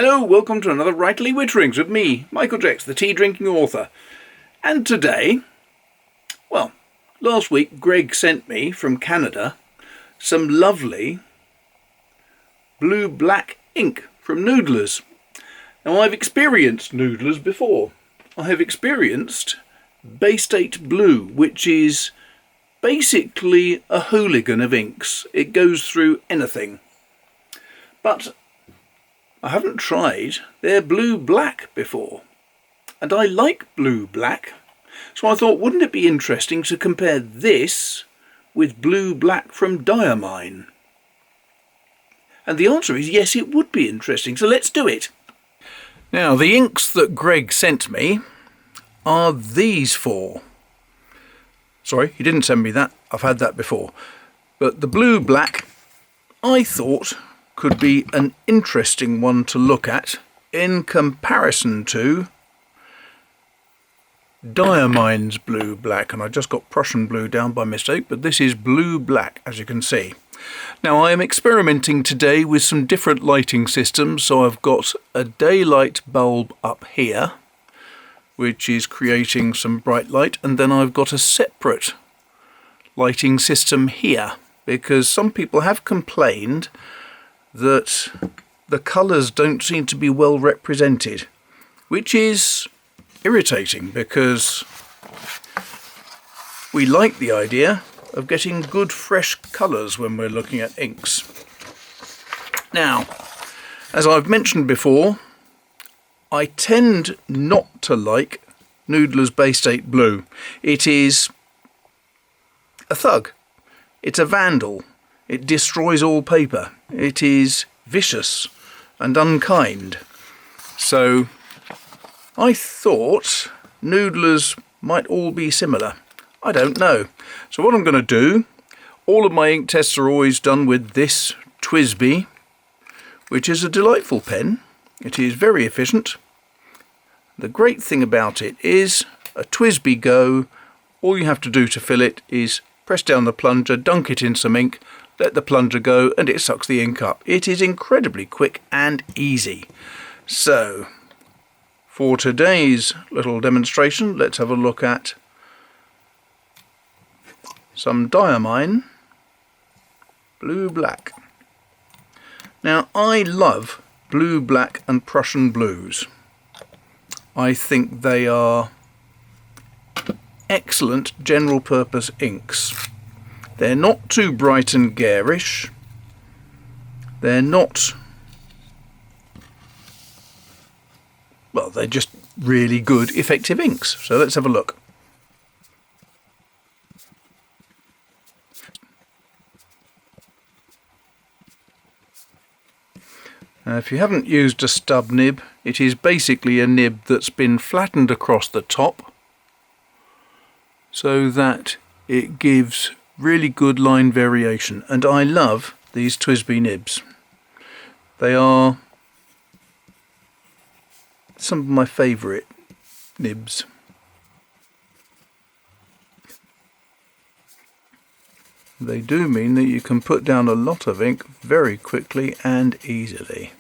Hello, welcome to another Writerly Witterings with me, Michael Jex, the tea-drinking author. And today, well, last week Greg sent me from Canada some lovely blue-black ink from Noodlers. Now, I've experienced Noodlers before. I have experienced Bay State Blue, which is basically a hooligan of inks. It goes through anything. But I haven't tried their blue-black before, and I like blue-black, so I thought, wouldn't it be interesting to compare this with blue-black from Diamine? And the answer is yes, it would be interesting, so let's do it. Now, the inks that Greg sent me are these four. Sorry, he didn't send me that, I've had that before. But the blue-black, I thought, could be an interesting one to look at in comparison to Diamine's blue-black. And I just got Prussian blue down by mistake, but this is blue-black, as you can see. Now, I am experimenting today with some different lighting systems. So I've got a daylight bulb up here, which is creating some bright light, and then I've got a separate lighting system here, because some people have complained that the colours don't seem to be well represented, which is irritating because we like the idea of getting good fresh colours when we're looking at inks. Now, as I've mentioned before, I tend not to like Noodler's Bay State Blue. It is a thug. It's a vandal. It destroys all paper. It is vicious and unkind. So I thought Noodlers might all be similar. I don't know. So what I'm going to do, all of my ink tests are always done with this TWSBI, which is a delightful pen. It is very efficient. The great thing about it is a TWSBI Go. All you have to do to fill it is press down the plunger, dunk it in some ink, let the plunger go, and it sucks the ink up. It is incredibly quick and easy. So, for today's little demonstration, let's have a look at some Diamine blue-black. Now, I love blue-black and Prussian blues. I think they are excellent general purpose inks. They're not too bright and garish. They're not, well, they're just really good effective inks. So let's have a look. Now, if you haven't used a stub nib, it is basically a nib that's been flattened across the top so that it gives really good line variation. And I love these TWSBI nibs. They are some of my favourite nibs. They do mean that you can put down a lot of ink very quickly and easily.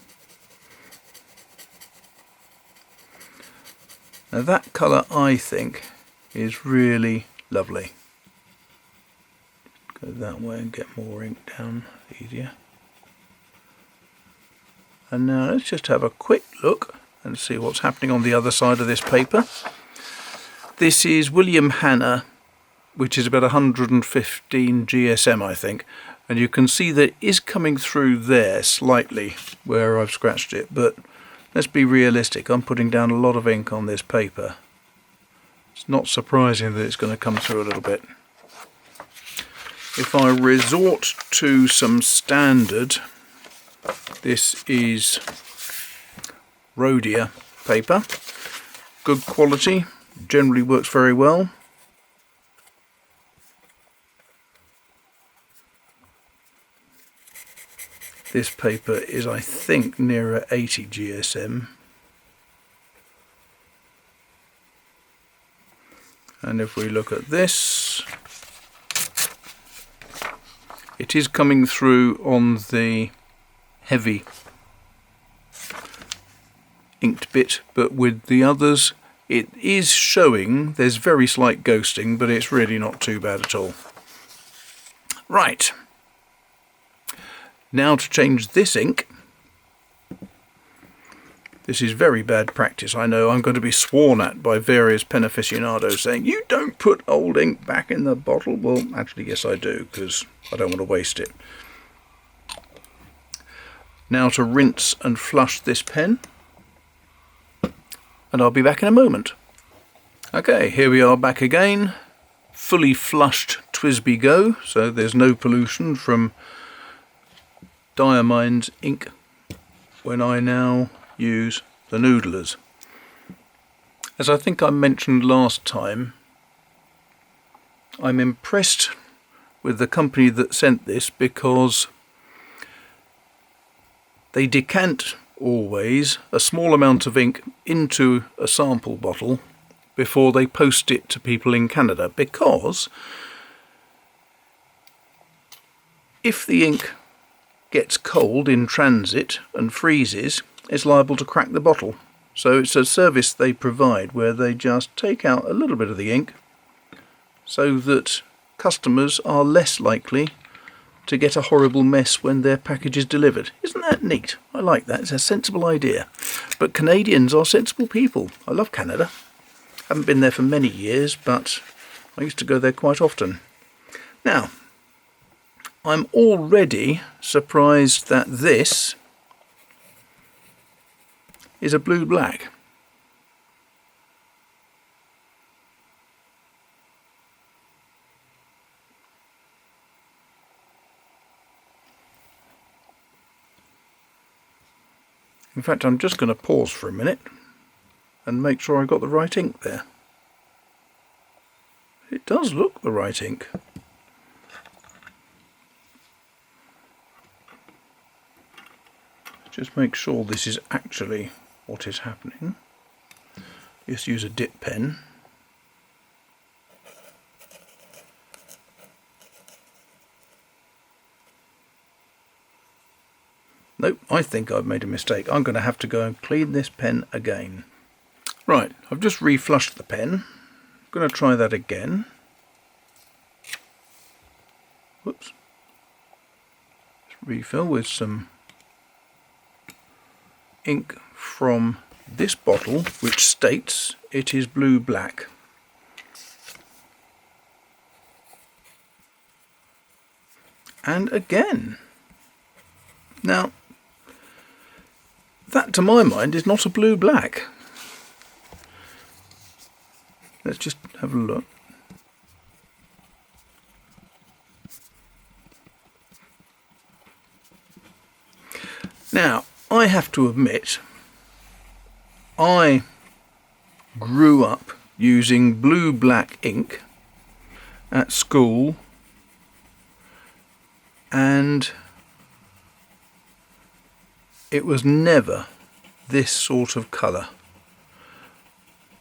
Now that colour, I think, is really lovely. Go that way and get more ink down, easier. And now let's just have a quick look and see what's happening on the other side of this paper. This is William Hanna, which is about 115 GSM, I think, and you can see that it is coming through there slightly where I've scratched it, but let's be realistic. I'm putting down a lot of ink on this paper. It's not surprising that it's going to come through a little bit. If I resort to some standard, this is Rhodia paper, good quality, generally works very well. This paper is, I think, nearer 80 GSM. And if we look at this, it is coming through on the heavy inked bit, but with the others it is showing there's very slight ghosting, but it's really not too bad at all. Right, now to change this ink. This is very bad practice. I know I'm going to be sworn at by various pen aficionados saying, you don't put old ink back in the bottle. Well, actually, yes, I do, because I don't want to waste it. Now to rinse and flush this pen, and I'll be back in a moment. Okay, here we are back again. Fully flushed Twisby Go, so there's no pollution from Diamine's ink when I now use the Noodlers. As I think I mentioned last time, I'm impressed with the company that sent this because they decant always a small amount of ink into a sample bottle before they post it to people in Canada, because if the ink gets cold in transit and freezes, it's liable to crack the bottle. So it's a service they provide where they just take out a little bit of the ink so that customers are less likely to get a horrible mess when their package is delivered. Isn't that neat? I like that. It's a sensible idea. But Canadians are sensible people. I love Canada. Haven't been there for many years, but I used to go there quite often. Now, I'm already surprised that this is a blue-black. In fact, I'm just going to pause for a minute and make sure I got the right ink there. It does look the right ink. Just make sure this is actually what is happening. Just use a dip pen. Nope, I think I've made a mistake. I'm going to have to go and clean this pen again. Right, I've just reflushed the pen. I'm going to try that again. Whoops. Just refill with some ink from this bottle, which states it is blue-black. And again. Now, that to my mind is not a blue-black. Let's just have a look. Now, I have to admit, I grew up using blue-black ink at school, and it was never this sort of colour.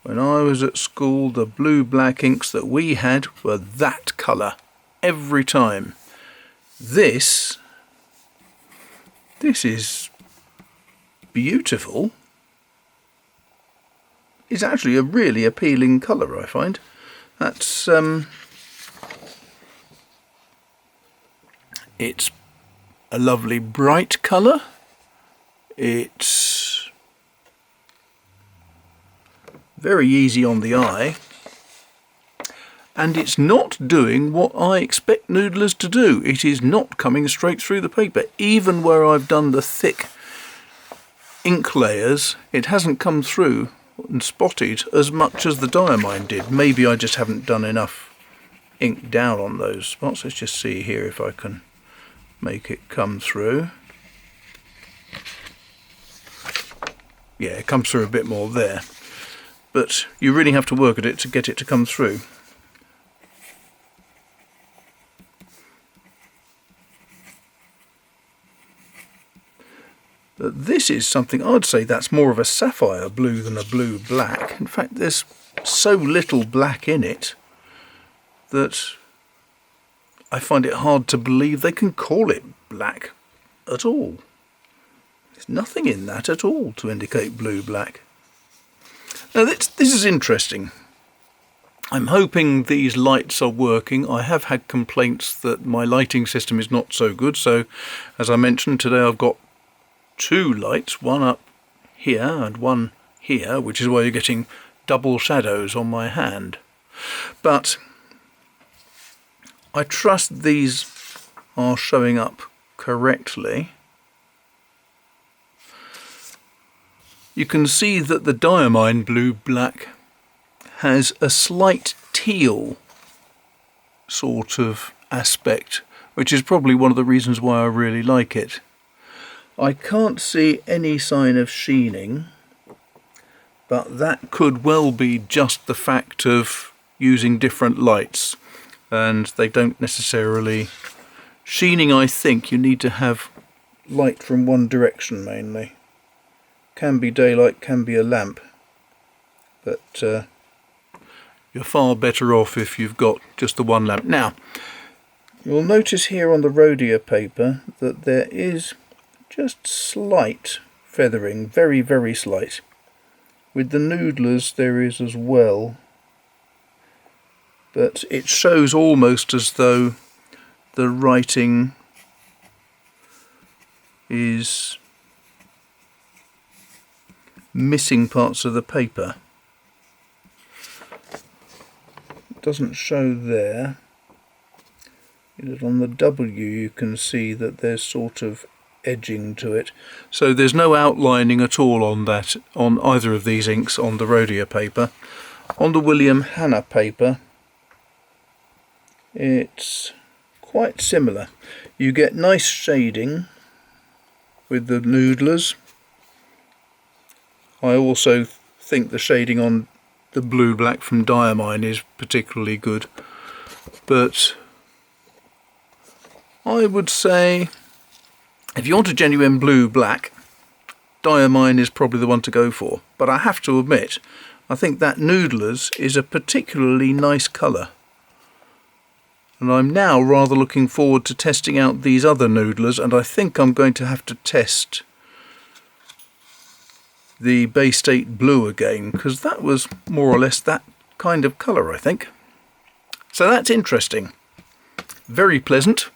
When I was at school, the blue-black inks that we had were that colour every time. This is beautiful. It's actually a really appealing colour, I find. That's it's a lovely bright colour. It's very easy on the eye, and it's not doing what I expect Noodlers to do. It is not coming straight through the paper. Even where I've done the thick ink layers, it hasn't come through and spotted as much as the Diamine did. Maybe I just haven't done enough ink down on those spots. Let's just see here if I can make it come through. Yeah, it comes through a bit more there, but you really have to work at it to get it to come through. But this is something, I'd say that's more of a sapphire blue than a blue-black. In fact, there's so little black in it that I find it hard to believe they can call it black at all. There's nothing in that at all to indicate blue-black. Now this is interesting. I'm hoping these lights are working. I have had complaints that my lighting system is not so good, so as I mentioned today I've got two lights, one up here and one here, which is why you're getting double shadows on my hand. But I trust these are showing up correctly. You can see that the Diamine blue-black has a slight teal sort of aspect, which is probably one of the reasons why I really like it. I can't see any sign of sheening, but that could well be just the fact of using different lights, and they don't necessarily... Sheening, I think you need to have light from one direction mainly. Can be daylight, can be a lamp, but you're far better off if you've got just the one lamp. Now, you'll notice here on the Rhodia paper that there is just slight feathering, very, very slight. With the Noodlers there is as well, but it shows almost as though the writing is missing parts of the paper. It doesn't show there. On the W you can see that there's sort of edging to it. So there's no outlining at all on that, on either of these inks on the Rhodia paper. On the William Hanna paper it's quite similar. You get nice shading with the Noodlers. I also think the shading on the blue-black from Diamine is particularly good, but I would say if you want a genuine blue-black, Diamine is probably the one to go for. But I have to admit, I think that Noodlers is a particularly nice colour. And I'm now rather looking forward to testing out these other Noodlers, and I think I'm going to have to test the Bay State Blue again, because that was more or less that kind of colour, I think. So that's interesting. Very pleasant.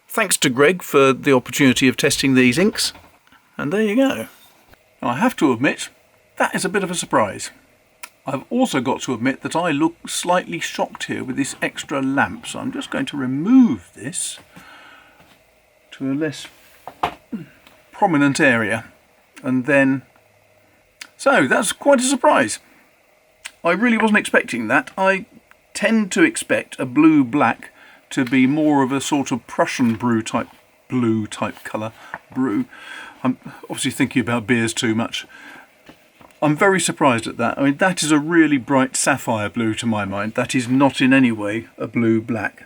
Thanks to Greg for the opportunity of testing these inks. And there you go. Now, I have to admit, that is a bit of a surprise. I've also got to admit that I look slightly shocked here with this extra lamp, so I'm just going to remove this to a less prominent area, and then... So, that's quite a surprise. I really wasn't expecting that. I tend to expect a blue-black to be more of a sort of Prussian blue type colour. Brew. I'm obviously thinking about beers too much. I'm very surprised at that. I mean, that is a really bright sapphire blue to my mind. That is not in any way a blue-black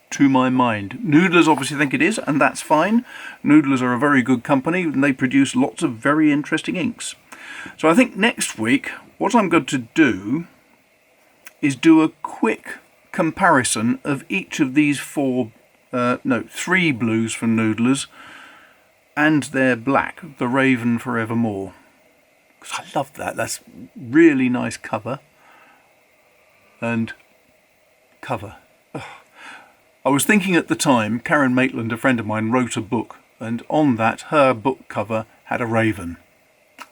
to my mind. Noodlers obviously think it is, and that's fine. Noodlers are a very good company, and they produce lots of very interesting inks. So I think next week, what I'm going to do is do a quick comparison of each of these three blues from Noodlers and their black, the Raven Forevermore. Because I love that. That's really nice cover. And cover. Ugh. I was thinking at the time, Karen Maitland, a friend of mine, wrote a book, and on that, her book cover had a raven.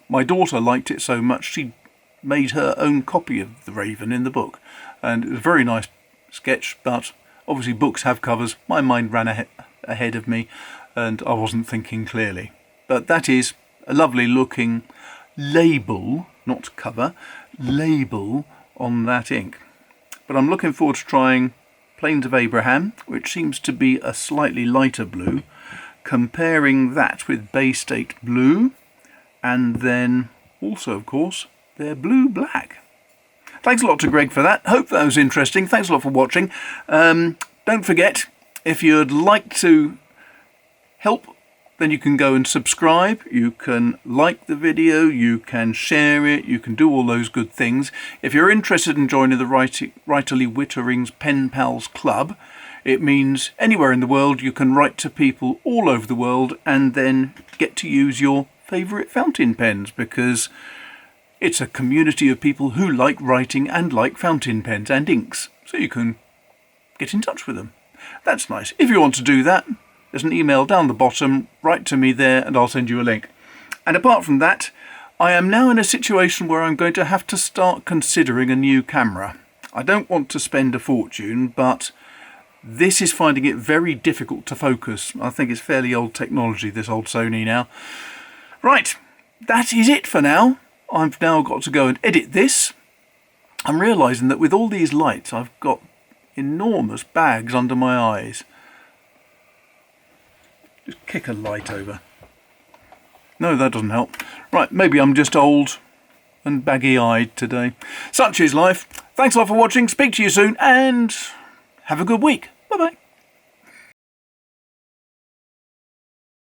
My daughter liked it so much, she made her own copy of the raven in the book. And it was a very nice sketch, but obviously books have covers. My mind ran ahead of me, and I wasn't thinking clearly. But that is a lovely looking label, not cover, label on that ink. But I'm looking forward to trying Plains of Abraham, which seems to be a slightly lighter blue, comparing that with Bay State Blue, and then also, of course, their blue-black. Thanks a lot to Greg for that. Hope that was interesting. Thanks a lot for watching. Don't forget, if you'd like to help, then you can go and subscribe, you can like the video, you can share it, you can do all those good things. If you're interested in joining the Writerly Witterings Pen Pals Club, It means anywhere in the world you can write to people all over the world and then get to use your favourite fountain pens, because it's a community of people who like writing and like fountain pens and inks, so you can get in touch with them. That's nice. If you want to do that, there's an email down the bottom, write to me there and I'll send you a link. And apart from that, I am now in a situation where I'm going to have to start considering a new camera. I don't want to spend a fortune, but this is finding it very difficult to focus. I think it's fairly old technology, this old Sony now. Right, that is it for now. I've now got to go and edit this. I'm realising that with all these lights, I've got enormous bags under my eyes. Just kick a light over. No, that doesn't help. Right, maybe I'm just old and baggy-eyed today. Such is life. Thanks a lot for watching. Speak to you soon and have a good week. Bye-bye.